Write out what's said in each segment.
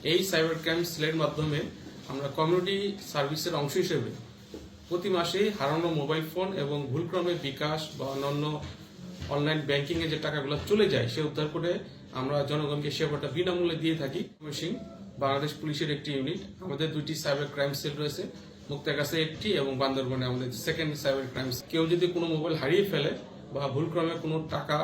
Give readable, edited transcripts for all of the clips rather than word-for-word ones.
এই cyber crime সেলের মাধ্যমে আমরা কমিউনিটি সার্ভিসের অংশ হিসেবে প্রতি মাসে হারানো মোবাইল ফোন এবং ভুলক্রমে বিকাশ বা অন্যান্য অনলাইন ব্যাংকিংয়ে যে টাকাগুলো চলে যায় সে উদ্ধার করে আমরা জনগণকে সেবাটা বিনামূল্যে দিয়ে থাকি। ময়মনসিংহ বাংলাদেশ পুলিশের একটি ইউনিট, আমাদের দুইটি সাইবার ক্রাইম সেল রয়েছে, মুক্তাগাছে একটি এবং বান্দরবানে আমাদের সেকেন্ড সাইবার ক্রাইম। কেউ যদি কোনো মোবাইল হারিয়ে ফেলে বা ভুলক্রমে কোনো টাকা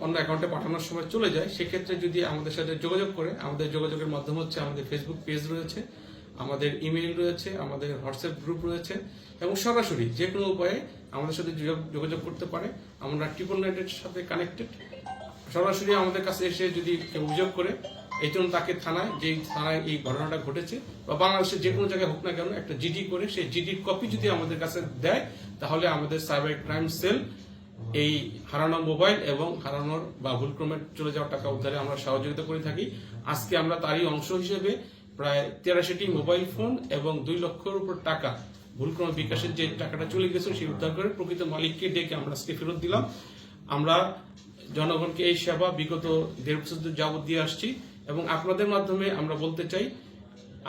অন্য অ্যাকাউন্টে পাঠানোর সময় চলে যায়, সেক্ষেত্রে যদি আমাদের সাথে যোগাযোগ করে, আমাদের যোগাযোগের মাধ্যম হচ্ছে আমাদের ফেসবুক পেজ রয়েছে, আমাদের ইমেইল রয়েছে, আমাদের হোয়াটসঅ্যাপ গ্রুপ রয়েছে এবং সরাসরি যে কোনো উপায়ে আমাদের সাথে যোগাযোগ করতে পারে। আমরা 999-এর সাথে কানেক্টেড। সরাসরি আমাদের কাছে এসে যদি কেউ অভিযোগ করে, এই জন্য তাকে থানায়, যেই থানায় এই ঘটনাটা ঘটেছে বা বাংলাদেশের যে কোনো জায়গায় হোক না কেন, একটা জিডি করে সেই জিডির কপি যদি আমাদের কাছে দেয়, তাহলে আমাদের সাইবার ক্রাইম সেল এই হারানো মোবাইল এবং হারানোর বা ভুলক্রমে চলে যাওয়া টাকা উদ্ধারে আমরা সহযোগিতা করে থাকি। আজকে আমরা তারই অংশ হিসেবে প্রায় 83টি মোবাইল ফোন এবং 2 লক্ষের উপর টাকা ভুলক্রমে বিকাশের যে টাকাটা চলে গেছে সেই উদ্ধার করে প্রকৃত মালিককে ডেকে আমরা আজকে ফেরত দিলাম। আমরা জনগণকে এই সেবা বিগত 1.5 বছর যাবত দিয়ে আসছি এবং আপনাদের মাধ্যমে আমরা বলতে চাই,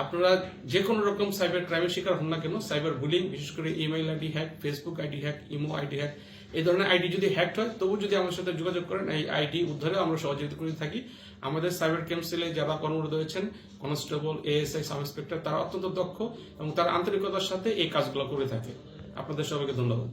আপনারা যে কোনো রকম সাইবার ক্রাইমের শিকার হন না কেন, সাইবার বুলিং, বিশেষ করে email ID hack, Facebook ID hack, imo ID hack, এই ধরনের আইডি যদি হ্যাক হয়, তবু যদি আমাদের সাথে যোগাযোগ করেন, এই আইডি উদ্ধারে আমরা সহযোগিতা করে থাকি। আমাদের সাইবার ক্রাইম সেলে যারা কর্মরত হয়েছেন, কনস্টেবল, এএসআই, সাব ইন্সপেক্টর, তারা অত্যন্ত দক্ষ এবং তার আন্তরিকতার সাথে এই কাজগুলো করে থাকে। আপনাদের সবাইকে ধন্যবাদ।